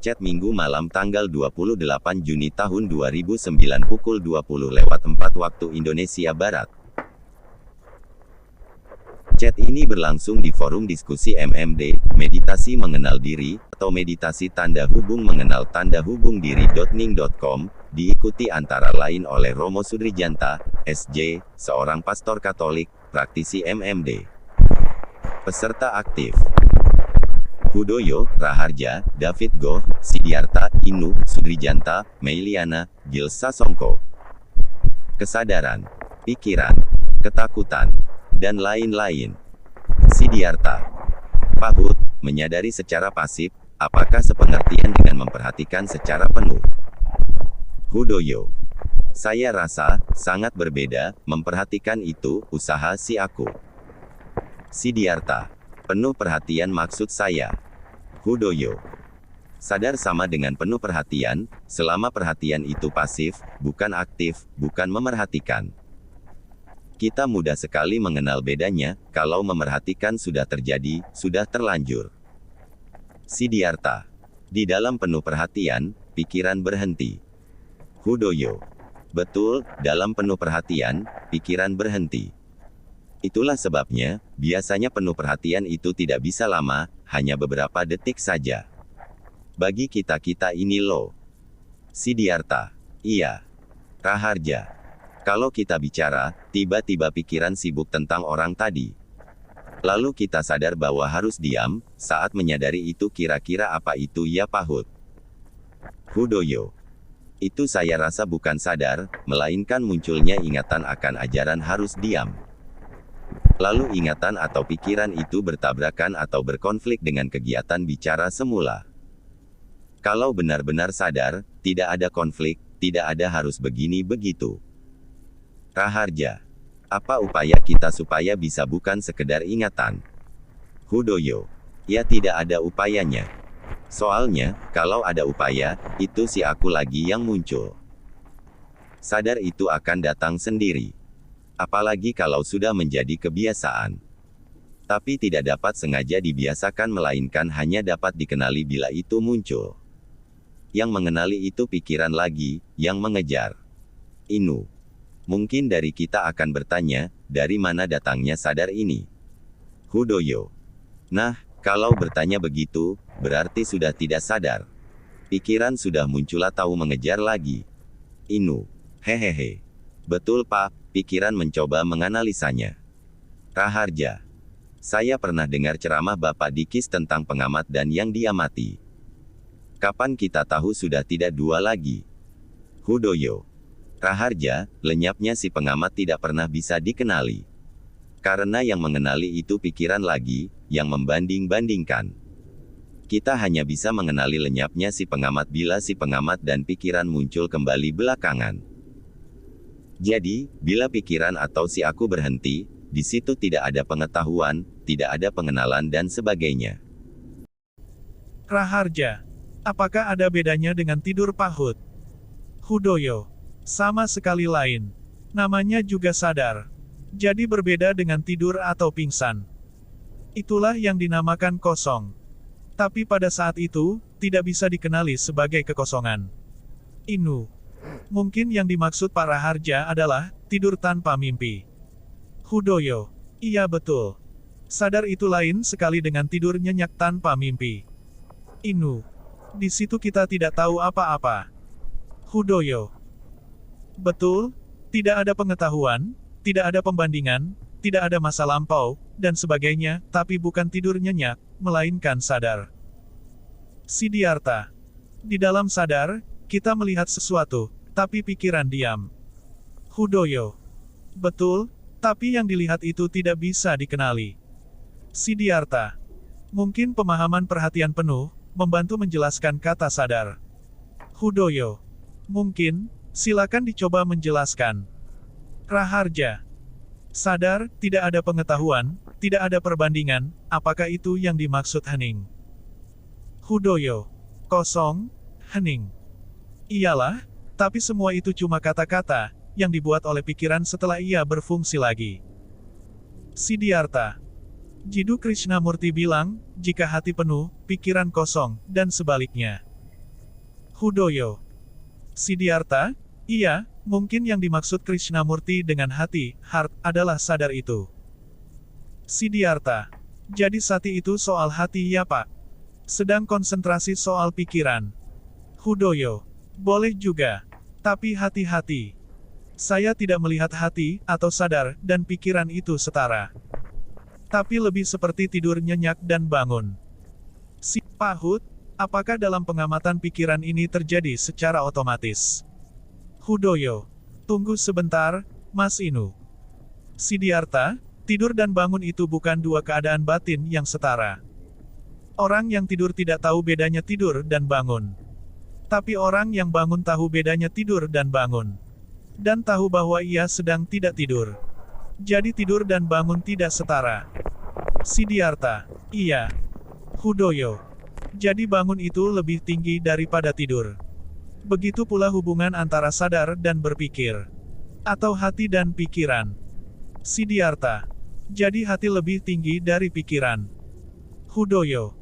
Chat Minggu malam tanggal 28 Juni tahun 2009 pukul 20.04 waktu Indonesia Barat. Chat ini berlangsung di forum diskusi MMD, meditasi mengenal diri, atau meditasi tanda hubung mengenal tanda hubung diri.ning.com, diikuti antara lain oleh Romo Sudrijanta, SJ, seorang pastor Katolik, praktisi MMD. Peserta aktif: Hudoyo, Raharja, David Goh, Sidiarta, Inu, Sudrijanta, Meiliana, Gilsa Songko. Kesadaran, pikiran, ketakutan, dan lain-lain. Sidiarta: Pahut, menyadari secara pasif, apakah sepengertian dengan memperhatikan secara penuh? Hudoyo: Saya rasa, sangat berbeda, memperhatikan itu, usaha si aku. Sidiarta: Penuh perhatian maksud saya. Hudoyo: Sadar sama dengan penuh perhatian, selama perhatian itu pasif, bukan aktif, bukan memerhatikan. Kita mudah sekali mengenal bedanya, kalau memerhatikan sudah terjadi, sudah terlanjur. Sidiarta: Di dalam penuh perhatian, pikiran berhenti. Hudoyo: Betul, dalam penuh perhatian, pikiran berhenti. Itulah sebabnya, biasanya penuh perhatian itu tidak bisa lama, hanya beberapa detik saja. Bagi kita-kita ini loh. Sidiarta: Iya. Raharja: Kalau kita bicara, tiba-tiba pikiran sibuk tentang orang tadi. Lalu kita sadar bahwa harus diam, saat menyadari itu kira-kira apa itu ya Pahut? Hudoyo: Itu saya rasa bukan sadar, melainkan munculnya ingatan akan ajaran harus diam. Lalu ingatan atau pikiran itu bertabrakan atau berkonflik dengan kegiatan bicara semula. Kalau benar-benar sadar, tidak ada konflik, tidak ada harus begini-begitu. Raharja: Apa upaya kita supaya bisa bukan sekedar ingatan? Hudoyo: Ya tidak ada upayanya. Soalnya, kalau ada upaya, itu si aku lagi yang muncul. Sadar itu akan datang sendiri. Apalagi kalau sudah menjadi kebiasaan. Tapi tidak dapat sengaja dibiasakan melainkan hanya dapat dikenali bila itu muncul. Yang mengenali itu pikiran lagi, yang mengejar. Inu: Mungkin dari kita akan bertanya, dari mana datangnya sadar ini? Hudoyo: Nah, kalau bertanya begitu, berarti sudah tidak sadar. Pikiran sudah muncul atau mengejar lagi. Inu: Hehehe. Betul Pak, pikiran mencoba menganalisanya. Raharja: Saya pernah dengar ceramah Bapak Dikis tentang pengamat dan yang diamati. Kapan kita tahu sudah tidak dua lagi? Hudoyo: Raharja, lenyapnya si pengamat tidak pernah bisa dikenali. Karena yang mengenali itu pikiran lagi, yang membanding-bandingkan. Kita hanya bisa mengenali lenyapnya si pengamat bila si pengamat dan pikiran muncul kembali belakangan. Jadi, bila pikiran atau si aku berhenti, di situ tidak ada pengetahuan, tidak ada pengenalan dan sebagainya. Raharja: Apakah ada bedanya dengan tidur Pahut? Hudoyo: Sama sekali lain. Namanya juga sadar. Jadi berbeda dengan tidur atau pingsan. Itulah yang dinamakan kosong. Tapi pada saat itu, tidak bisa dikenali sebagai kekosongan. Inu: Mungkin yang dimaksud Pak Raharja adalah tidur tanpa mimpi. Hudoyo: Iya betul. Sadar itu lain sekali dengan tidur nyenyak tanpa mimpi. Inu: Di situ kita tidak tahu apa-apa. Hudoyo: Betul, tidak ada pengetahuan, tidak ada pembandingan, tidak ada masa lampau, dan sebagainya, tapi bukan tidur nyenyak, melainkan sadar. Sidiarta: Di dalam sadar, kita melihat sesuatu, tapi pikiran diam. Hudoyo: Betul, tapi yang dilihat itu tidak bisa dikenali. Sidiarta: Mungkin pemahaman perhatian penuh, membantu menjelaskan kata sadar. Hudoyo: Mungkin, silakan dicoba menjelaskan. Raharja: Sadar, tidak ada pengetahuan, tidak ada perbandingan, apakah itu yang dimaksud hening? Hudoyo: Kosong, hening. Iyalah, tapi semua itu cuma kata-kata, yang dibuat oleh pikiran setelah ia berfungsi lagi. Sidiarta: Jiddu Krishnamurti bilang, jika hati penuh, pikiran kosong, dan sebaliknya. Hudoyo. Siddhartha, iya, mungkin yang dimaksud Krishnamurti dengan hati, heart, adalah sadar itu. Siddhartha. Jadi sati itu soal hati ya Pak? Sedang konsentrasi soal pikiran. Hudoyo. Boleh juga. Tapi hati-hati. Saya tidak melihat hati, atau sadar, dan pikiran itu setara. Tapi lebih seperti tidur nyenyak dan bangun. Si Pahut, apakah dalam pengamatan pikiran ini terjadi secara otomatis? Hudoyo. Tunggu sebentar, Mas Inu. Siddhartha, tidur dan bangun itu bukan dua keadaan batin yang setara. Orang yang tidur tidak tahu bedanya tidur dan bangun. Tapi orang yang bangun tahu bedanya tidur dan bangun. Dan tahu bahwa ia sedang tidak tidur. Jadi tidur dan bangun tidak setara. Siddhartha. Iya. Hudoyo. Jadi bangun itu lebih tinggi daripada tidur. Begitu pula hubungan antara sadar dan berpikir. Atau hati dan pikiran. Siddhartha. Jadi hati lebih tinggi dari pikiran. Hudoyo.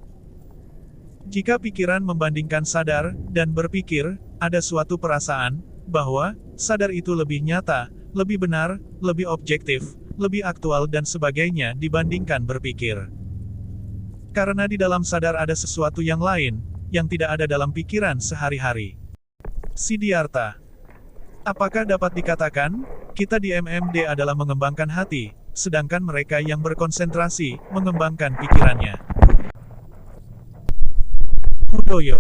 Jika pikiran membandingkan sadar dan berpikir, ada suatu perasaan bahwa sadar itu lebih nyata, lebih benar, lebih objektif, lebih aktual dan sebagainya dibandingkan berpikir. Karena di dalam sadar ada sesuatu yang lain, yang tidak ada dalam pikiran sehari-hari. Siddhartha. Apakah dapat dikatakan, kita di MMD adalah mengembangkan hati, sedangkan mereka yang berkonsentrasi, mengembangkan pikirannya? Hudoyo.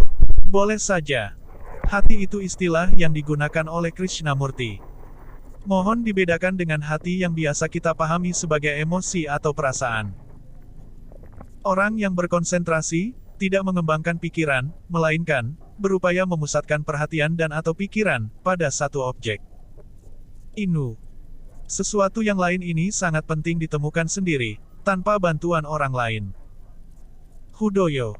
Boleh saja. Hati itu istilah yang digunakan oleh Krishnamurti. Mohon dibedakan dengan hati yang biasa kita pahami sebagai emosi atau perasaan. Orang yang berkonsentrasi, tidak mengembangkan pikiran, melainkan, berupaya memusatkan perhatian dan atau pikiran, pada satu objek. Inu. Sesuatu yang lain ini sangat penting ditemukan sendiri, tanpa bantuan orang lain. Hudoyo.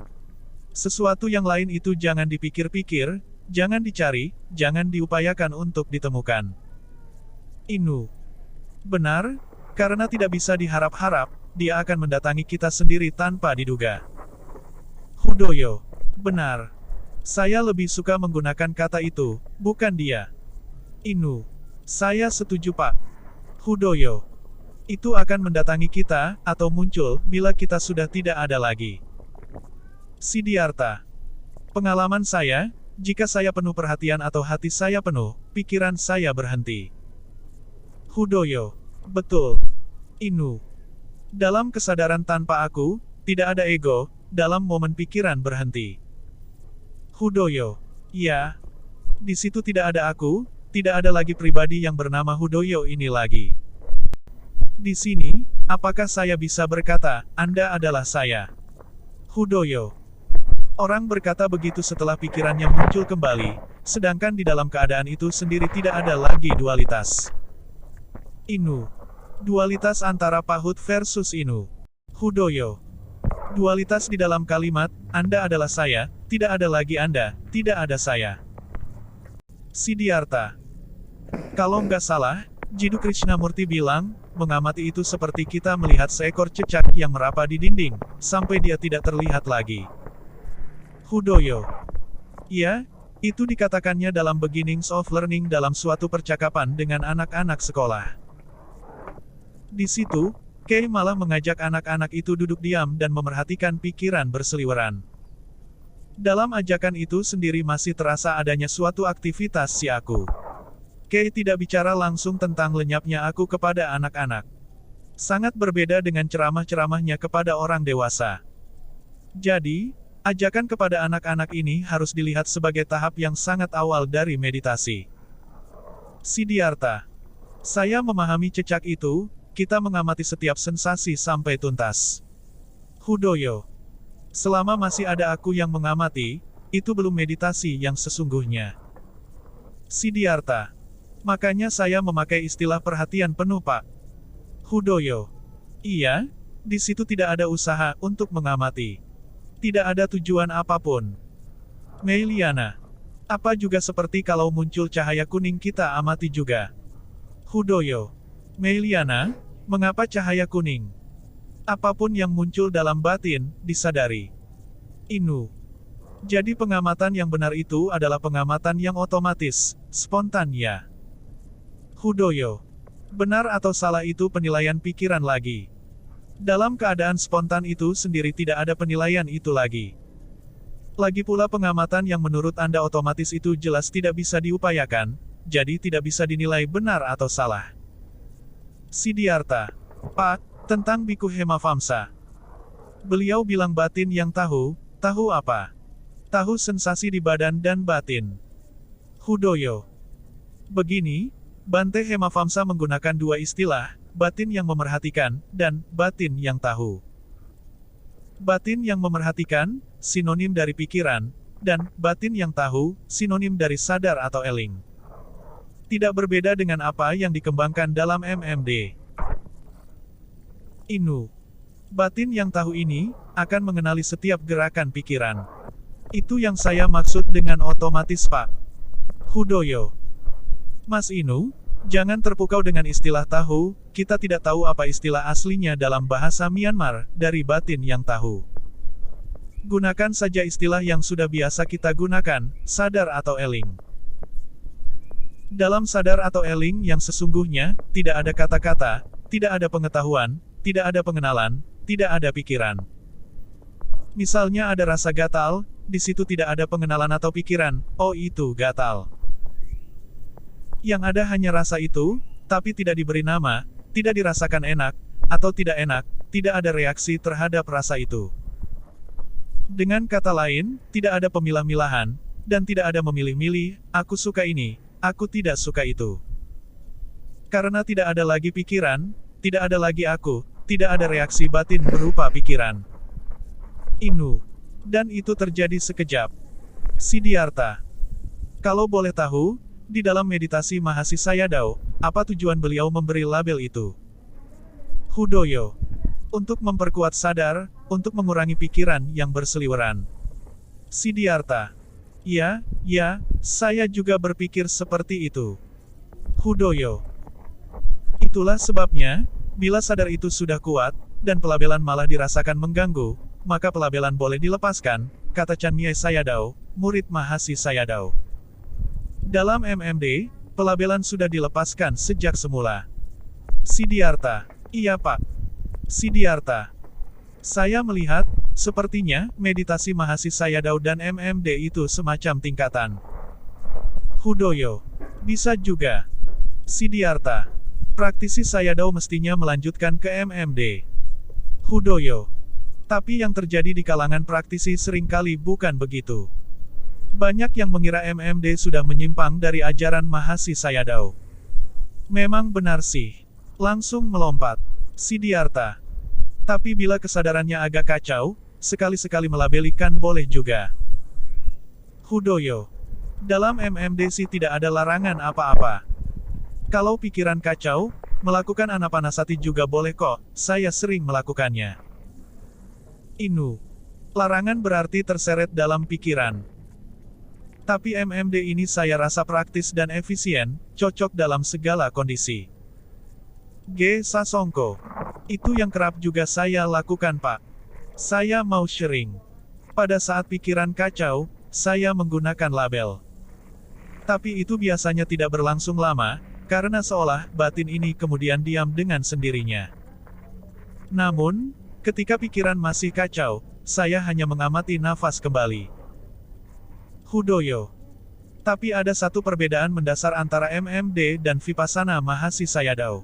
Sesuatu yang lain itu jangan dipikir-pikir, jangan dicari, jangan diupayakan untuk ditemukan. Inu. Benar, karena tidak bisa diharap-harap, dia akan mendatangi kita sendiri tanpa diduga. Hudoyo. Benar. Saya lebih suka menggunakan kata itu, bukan dia. Inu. Saya setuju Pak. Hudoyo. Itu akan mendatangi kita, atau muncul, bila kita sudah tidak ada lagi. Siddhartha. Pengalaman saya, jika saya penuh perhatian atau hati saya penuh, pikiran saya berhenti. Hudoyo. Betul. Inu. Dalam kesadaran tanpa aku, tidak ada ego, dalam momen pikiran berhenti. Hudoyo. Ya. Di situ tidak ada aku, tidak ada lagi pribadi yang bernama Hudoyo ini lagi. Di sini, apakah saya bisa berkata, Anda adalah saya? Hudoyo. Orang berkata begitu setelah pikirannya muncul kembali, sedangkan di dalam keadaan itu sendiri tidak ada lagi dualitas. Inu. Dualitas antara Pahut versus Inu. Hudoyo. Dualitas di dalam kalimat, Anda adalah saya, tidak ada lagi Anda, tidak ada saya. Siddhartha. Kalau nggak salah, Jiddu Krishnamurti bilang, mengamati itu seperti kita melihat seekor cicak yang meraba di dinding, sampai dia tidak terlihat lagi. Hudoyo. Ya, itu dikatakannya dalam Beginnings of Learning dalam suatu percakapan dengan anak-anak sekolah. Di situ, Kei malah mengajak anak-anak itu duduk diam dan memerhatikan pikiran berseliweran. Dalam ajakan itu sendiri masih terasa adanya suatu aktivitas si aku. Kei tidak bicara langsung tentang lenyapnya aku kepada anak-anak. Sangat berbeda dengan ceramah-ceramahnya kepada orang dewasa. Jadi, ajakan kepada anak-anak ini harus dilihat sebagai tahap yang sangat awal dari meditasi. Siddhartha. Saya memahami cecak itu, kita mengamati setiap sensasi sampai tuntas. Hudoyo. Selama masih ada aku yang mengamati, itu belum meditasi yang sesungguhnya. Siddhartha. Makanya saya memakai istilah perhatian penuh Pak. Hudoyo. Iya, di situ tidak ada usaha untuk mengamati. Tidak ada tujuan apapun. Meiliana. Apa juga seperti kalau muncul cahaya kuning kita amati juga. Hudoyo. Meiliana, mengapa cahaya kuning? Apapun yang muncul dalam batin, disadari. Inu. Jadi pengamatan yang benar itu adalah pengamatan yang otomatis, spontan ya. Hudoyo. Benar atau salah itu penilaian pikiran lagi. Dalam keadaan spontan itu sendiri tidak ada penilaian itu lagi. Lagi pula pengamatan yang menurut Anda otomatis itu jelas tidak bisa diupayakan, jadi tidak bisa dinilai benar atau salah. Siddhartha. Pak, tentang Bhikkhu Hemavamsa. Beliau bilang batin yang tahu apa? Tahu sensasi di badan dan batin. Hudoyo. Begini, Bante Hemavamsa menggunakan dua istilah, batin yang memerhatikan, dan batin yang tahu. Batin yang memerhatikan, sinonim dari pikiran, dan batin yang tahu, sinonim dari sadar atau eling. Tidak berbeda dengan apa yang dikembangkan dalam MMD. Inu. Batin yang tahu ini, akan mengenali setiap gerakan pikiran. Itu yang saya maksud dengan otomatis Pak. Hudoyo. Mas Inu, jangan terpukau dengan istilah tahu, kita tidak tahu apa istilah aslinya dalam bahasa Myanmar, dari batin yang tahu. Gunakan saja istilah yang sudah biasa kita gunakan, sadar atau eling. Dalam sadar atau eling yang sesungguhnya, tidak ada kata-kata, tidak ada pengetahuan, tidak ada pengenalan, tidak ada pikiran. Misalnya ada rasa gatal, di situ tidak ada pengenalan atau pikiran, oh itu gatal. Yang ada hanya rasa itu, tapi tidak diberi nama, tidak dirasakan enak, atau tidak enak, tidak ada reaksi terhadap rasa itu. Dengan kata lain, tidak ada pemilah-milahan, dan tidak ada memilih-milih, aku suka ini, aku tidak suka itu. Karena tidak ada lagi pikiran, tidak ada lagi aku, tidak ada reaksi batin berupa pikiran. Inu. Dan itu terjadi sekejap. Siddhartha. Kalau boleh tahu, di dalam meditasi Mahasi Sayadaw, apa tujuan beliau memberi label itu? Hudoyo. Untuk memperkuat sadar, untuk mengurangi pikiran yang berseliweran. Siddhartha. Ya, saya juga berpikir seperti itu. Hudoyo. Itulah sebabnya, bila sadar itu sudah kuat, dan pelabelan malah dirasakan mengganggu, maka pelabelan boleh dilepaskan, kata Chan Mye Sayadaw, murid Mahasi Sayadaw. Dalam MMD, pelabelan sudah dilepaskan sejak semula. Siddhartha. Iya Pak. Siddhartha. Saya melihat, sepertinya, meditasi Mahasi Sayadaw dan MMD itu semacam tingkatan. Hudoyo. Bisa juga. Siddhartha. Praktisi Sayadaw mestinya melanjutkan ke MMD. Hudoyo. Tapi yang terjadi di kalangan praktisi seringkali bukan begitu. Banyak yang mengira MMD sudah menyimpang dari ajaran Mahasi Sayadaw. Memang benar sih. Langsung melompat. Siddhartha. Tapi bila kesadarannya agak kacau, sekali-sekali melabelikan boleh juga. Hudoyo. Dalam MMD sih tidak ada larangan apa-apa. Kalau pikiran kacau, melakukan anapanasati juga boleh kok, saya sering melakukannya. Inu. Larangan berarti terseret dalam pikiran. Tapi MMD ini saya rasa praktis dan efisien, cocok dalam segala kondisi. G. Sasongko. Itu yang kerap juga saya lakukan Pak. Saya mau sharing. Pada saat pikiran kacau, saya menggunakan label. Tapi itu biasanya tidak berlangsung lama, karena seolah batin ini kemudian diam dengan sendirinya. Namun, ketika pikiran masih kacau, saya hanya mengamati nafas kembali. Hudoyo. Tapi ada satu perbedaan mendasar antara MMD dan Vipassana Mahasi Sayadaw.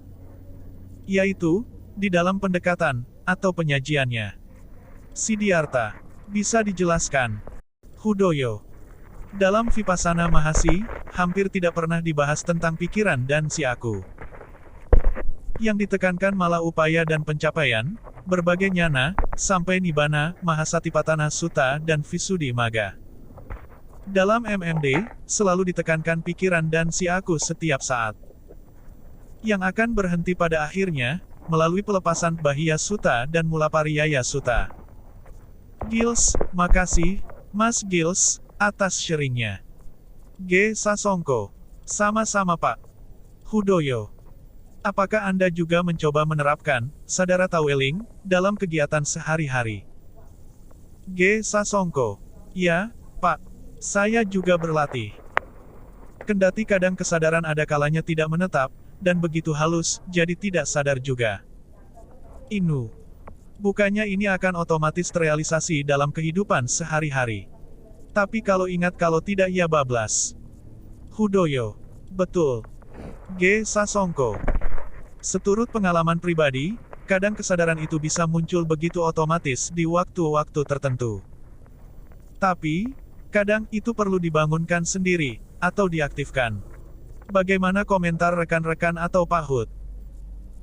Yaitu, di dalam pendekatan, atau penyajiannya. Siddhartha. Bisa dijelaskan? Hudoyo. Dalam Vipassana Mahasi, hampir tidak pernah dibahas tentang pikiran dan si aku. Yang ditekankan malah upaya dan pencapaian, berbagai nyana, sampai Nibbana, Mahasatipatthana Sutta dan Visuddhimagga. Dalam MMD, selalu ditekankan pikiran dan si aku setiap saat. Yang akan berhenti pada akhirnya, melalui pelepasan Bahia Sutta dan Mulapariyaya Sutta. Gils, makasih, Mas Gils, atas sharingnya. G. Sasongko. Sama-sama Pak. Hudoyo. Apakah Anda juga mencoba menerapkan sadar atau eling dalam kegiatan sehari-hari? G. Sasongko. Ya, Pak, saya juga berlatih. Kendati kadang kesadaran ada kalanya tidak menetap, dan begitu halus, jadi tidak sadar juga. Inu. Bukannya ini akan otomatis terrealisasi dalam kehidupan sehari-hari. Tapi kalau ingat kalau tidak ya bablas. Hudoyo. Betul. G. Sasongko. Seturut pengalaman pribadi, kadang kesadaran itu bisa muncul begitu otomatis di waktu-waktu tertentu. Tapi, kadang itu perlu dibangunkan sendiri, atau diaktifkan. Bagaimana komentar rekan-rekan atau Pak Hud?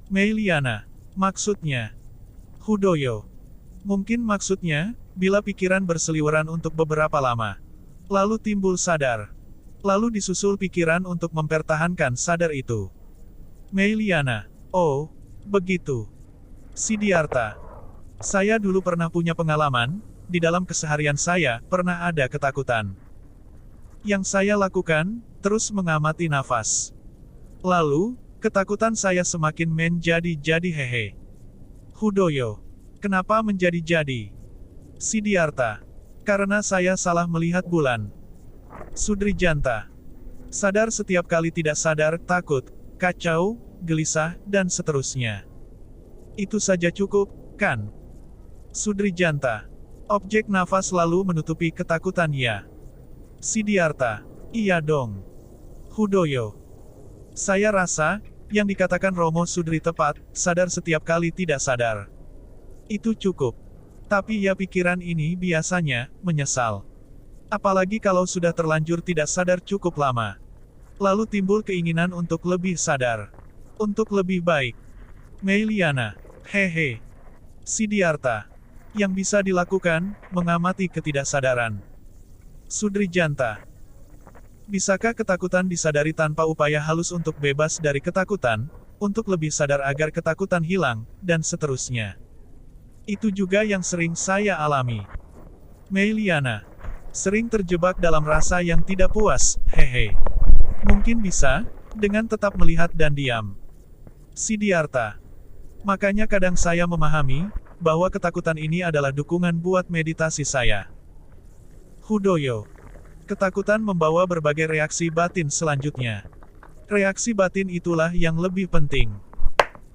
Meiliana. Maksudnya. Hudoyo. Mungkin maksudnya, bila pikiran berseliweran untuk beberapa lama. Lalu timbul sadar. Lalu disusul pikiran untuk mempertahankan sadar itu. Meiliana. Oh, begitu. Siddhartha. Saya dulu pernah punya pengalaman, di dalam keseharian saya, pernah ada ketakutan. Yang saya lakukan, terus mengamati nafas. Lalu, ketakutan saya semakin menjadi hehe. Hudoyo. Kenapa menjadi-jadi? Siddhartha. Karena saya salah melihat bulan. Sudrijanta. Sadar setiap kali tidak sadar, takut, kacau, gelisah, dan seterusnya. Itu saja cukup, kan? Sudrijanta. Objek nafas lalu menutupi ketakutan ya. Siddhartha. Iya dong. Hudoyo. Saya rasa, yang dikatakan Romo Sudri tepat, sadar setiap kali tidak sadar. Itu cukup. Tapi ya pikiran ini biasanya, menyesal. Apalagi kalau sudah terlanjur tidak sadar cukup lama. Lalu timbul keinginan untuk lebih sadar. Untuk lebih baik. Meiliana. Hehe. Siddhartha. Yang bisa dilakukan, mengamati ketidaksadaran. Sudrijanta. Bisakah ketakutan disadari tanpa upaya halus untuk bebas dari ketakutan, untuk lebih sadar agar ketakutan hilang, dan seterusnya? Itu juga yang sering saya alami. Meiliana. Sering terjebak dalam rasa yang tidak puas, hehe. Mungkin bisa, dengan tetap melihat dan diam. Siddhartha. Makanya kadang saya memahami, bahwa ketakutan ini adalah dukungan buat meditasi saya. Hudoyo. Ketakutan membawa berbagai reaksi batin selanjutnya. Reaksi batin itulah yang lebih penting.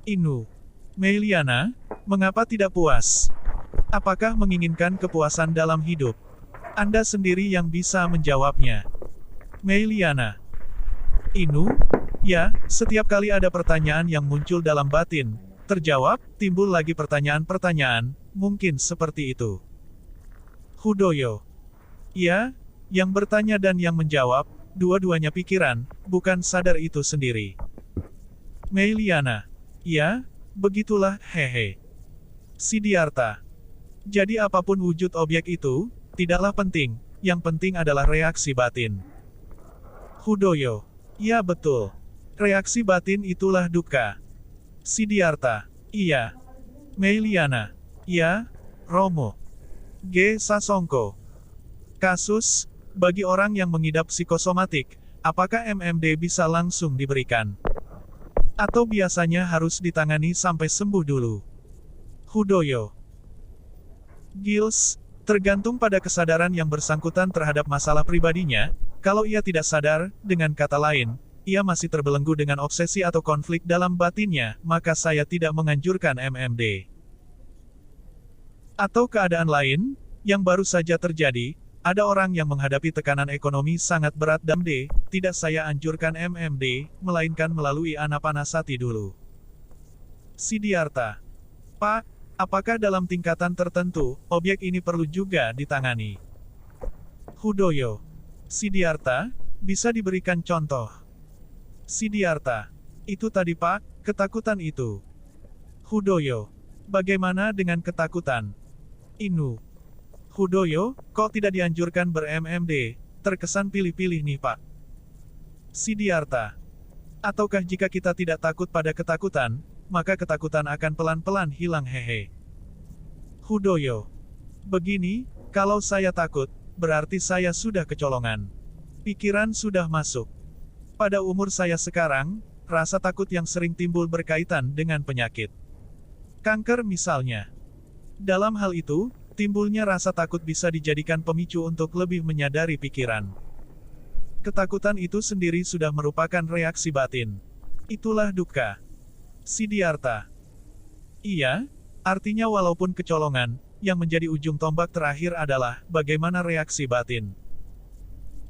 Inu. Meiliana, mengapa tidak puas? Apakah menginginkan kepuasan dalam hidup? Anda sendiri yang bisa menjawabnya. Meiliana. Inu, ya, setiap kali ada pertanyaan yang muncul dalam batin, terjawab, timbul lagi pertanyaan-pertanyaan, mungkin seperti itu. Hudoyo. Ya, yang bertanya dan yang menjawab, dua-duanya pikiran, bukan sadar itu sendiri. Meiliana. Ya, begitulah, hehe. Siddhartha. Jadi apapun wujud objek itu, tidaklah penting, yang penting adalah reaksi batin. Hudoyo. Ya betul. Reaksi batin itulah dukkha. Siddhartha. Iya. Meiliana. Ya, Romo. G. Sasongko. Kasus, bagi orang yang mengidap psikosomatik, apakah MMD bisa langsung diberikan? Atau biasanya harus ditangani sampai sembuh dulu? Hudoyo. Gils, tergantung pada kesadaran yang bersangkutan terhadap masalah pribadinya, kalau ia tidak sadar, dengan kata lain, ia masih terbelenggu dengan obsesi atau konflik dalam batinnya, maka saya tidak menganjurkan MMD. Atau keadaan lain, yang baru saja terjadi, ada orang yang menghadapi tekanan ekonomi sangat berat dan tidak saya anjurkan MMD, melainkan melalui anapanasati dulu. Siddhartha. Pak, apakah dalam tingkatan tertentu, objek ini perlu juga ditangani? Hudoyo. Siddhartha, bisa diberikan contoh? Siddhartha. Itu tadi Pak, ketakutan itu. Hudoyo. Bagaimana dengan ketakutan? Inu. Hudoyo, kok tidak dianjurkan ber-MMD? Terkesan pilih-pilih nih Pak. Siddhartha. Ataukah jika kita tidak takut pada ketakutan, maka ketakutan akan pelan-pelan hilang hehe. Hudoyo. Begini, kalau saya takut, berarti saya sudah kecolongan. Pikiran sudah masuk. Pada umur saya sekarang, rasa takut yang sering timbul berkaitan dengan penyakit. Kanker misalnya. Dalam hal itu, Timbulnya rasa takut bisa dijadikan pemicu untuk lebih menyadari pikiran. Ketakutan itu sendiri sudah merupakan reaksi batin. Itulah dukkha. Siddhartha. Iya, artinya walaupun kecolongan, yang menjadi ujung tombak terakhir adalah bagaimana reaksi batin.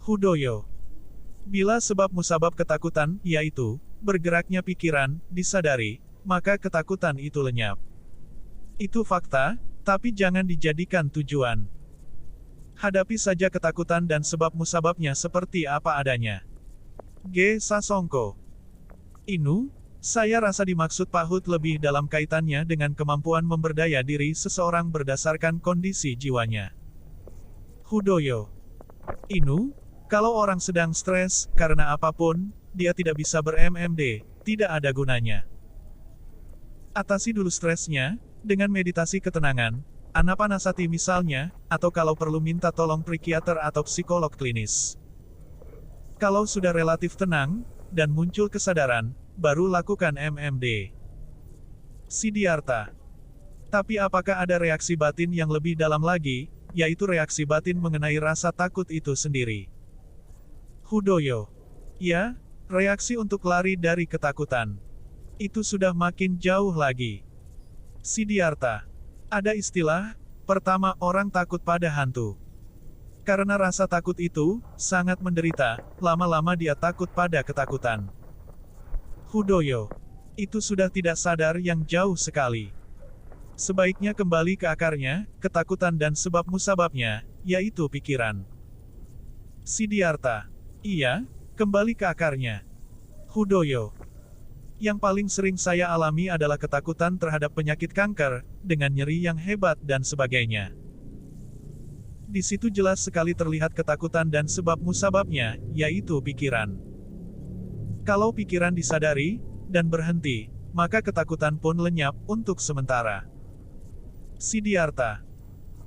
Hudoyo. Bila sebab musabab ketakutan, yaitu bergeraknya pikiran, disadari, maka ketakutan itu lenyap. Itu fakta, tapi jangan dijadikan tujuan. Hadapi saja ketakutan dan sebab musababnya seperti apa adanya. G. Sasongko. Inu, saya rasa dimaksud Pahut lebih dalam kaitannya dengan kemampuan memberdaya diri seseorang berdasarkan kondisi jiwanya. Hudoyo. Inu, kalau orang sedang stres, karena apapun, dia tidak bisa ber-MMD, tidak ada gunanya. Atasi dulu stresnya, dengan meditasi ketenangan, anapanasati misalnya, atau kalau perlu minta tolong psikiater atau psikolog klinis. Kalau sudah relatif tenang, dan muncul kesadaran, baru lakukan MMD. Siddhartha. Tapi apakah ada reaksi batin yang lebih dalam lagi, yaitu reaksi batin mengenai rasa takut itu sendiri? Hudoyo. Ya, reaksi untuk lari dari ketakutan. Itu sudah makin jauh lagi. Siddhartha. Ada istilah, pertama orang takut pada hantu. Karena rasa takut itu, sangat menderita, lama-lama dia takut pada ketakutan. Hudoyo. Itu sudah tidak sadar yang jauh sekali. Sebaiknya kembali ke akarnya, ketakutan dan sebab musababnya, yaitu pikiran. Siddhartha. Iya, kembali ke akarnya. Hudoyo. Yang paling sering saya alami adalah ketakutan terhadap penyakit kanker, dengan nyeri yang hebat dan sebagainya. Di situ jelas sekali terlihat ketakutan dan sebab musababnya, yaitu pikiran. Kalau pikiran disadari, dan berhenti, maka ketakutan pun lenyap, untuk sementara. Siddhartha.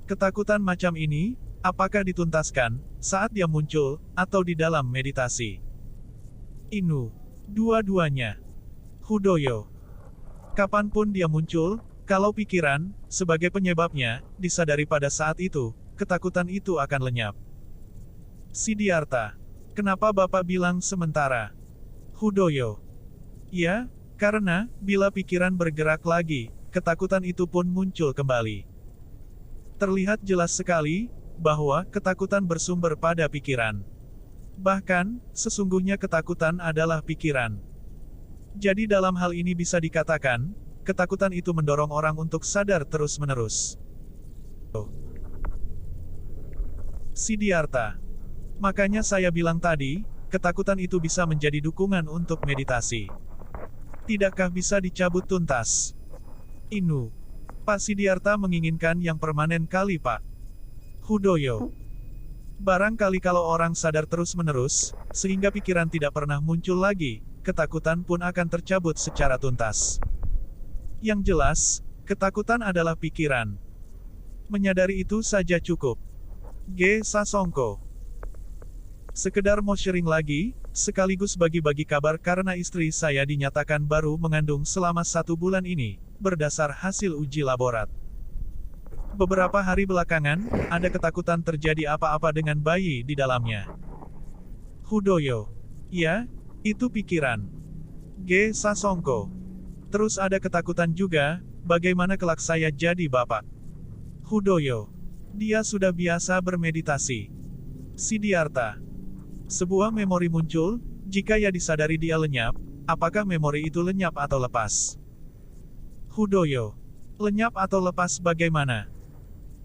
Ketakutan macam ini, apakah dituntaskan, saat dia muncul, atau di dalam meditasi? Inu. Dua-duanya. Hudoyo. Kapanpun dia muncul, kalau pikiran, sebagai penyebabnya, disadari pada saat itu, ketakutan itu akan lenyap. Siddhartha. Kenapa Bapak bilang sementara? Hudoyo. Ya, karena, bila pikiran bergerak lagi, ketakutan itu pun muncul kembali. Terlihat jelas sekali, bahwa ketakutan bersumber pada pikiran. Bahkan, sesungguhnya ketakutan adalah pikiran. Jadi dalam hal ini bisa dikatakan, ketakutan itu mendorong orang untuk sadar terus-menerus. Siddhartha. Makanya saya bilang tadi, ketakutan itu bisa menjadi dukungan untuk meditasi. Tidakkah bisa dicabut tuntas? Inu. Pak Siddhartha menginginkan yang permanen kali Pak. Hudoyo. Barangkali kalau orang sadar terus-menerus, sehingga pikiran tidak pernah muncul lagi, ketakutan pun akan tercabut secara tuntas. Yang jelas, ketakutan adalah pikiran. Menyadari itu saja cukup. G. Sasongko. Sekedar mau sharing lagi, sekaligus bagi-bagi kabar karena istri saya dinyatakan baru mengandung selama 1 bulan ini, berdasar hasil uji laborat. Beberapa hari belakangan, ada ketakutan terjadi apa-apa dengan bayi di dalamnya. Hudoyo. Ya, itu pikiran. G. Sasongko. Terus ada ketakutan juga, bagaimana kelak saya jadi bapak. Hudoyo. Dia sudah biasa bermeditasi. Siddhartha. Sebuah memori muncul, jika ia disadari dia lenyap, apakah memori itu lenyap atau lepas? Hudoyo. Lenyap atau lepas bagaimana?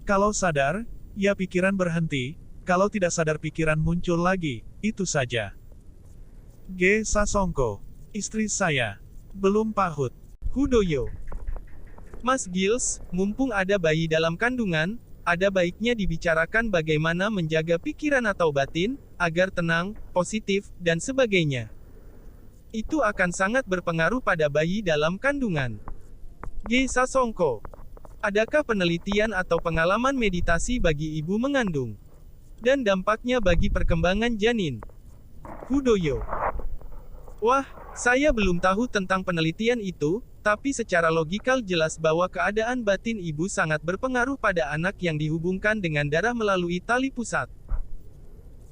Kalau sadar, ya pikiran berhenti, kalau tidak sadar pikiran muncul lagi, itu saja. G. Sasongko. Istri saya. Belum Pahut. Hudoyo. Mas Gils, mumpung ada bayi dalam kandungan, ada baiknya dibicarakan bagaimana menjaga pikiran atau batin, agar tenang, positif, dan sebagainya. Itu akan sangat berpengaruh pada bayi dalam kandungan. G. Sasongko. Adakah penelitian atau pengalaman meditasi bagi ibu mengandung? Dan dampaknya bagi perkembangan janin? Hudoyo. Wah, saya belum tahu tentang penelitian itu, Tetapi secara logikal jelas bahwa keadaan batin ibu sangat berpengaruh pada anak yang dihubungkan dengan darah melalui tali pusat.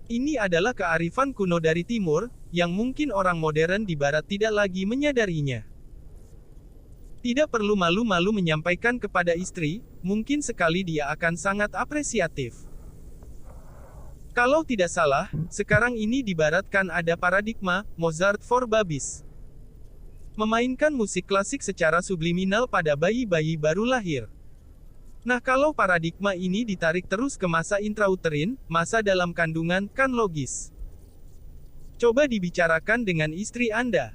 Ini adalah kearifan kuno dari timur, yang mungkin orang modern di barat tidak lagi menyadarinya. Tidak perlu malu-malu menyampaikan kepada istri, mungkin sekali dia akan sangat apresiatif. Kalau tidak salah, sekarang ini di barat kan ada paradigma, Mozart for Babies. Memainkan musik klasik secara subliminal pada bayi-bayi baru lahir. Nah kalau paradigma ini ditarik terus ke masa intrauterin, masa dalam kandungan, kan logis. Coba dibicarakan dengan istri Anda.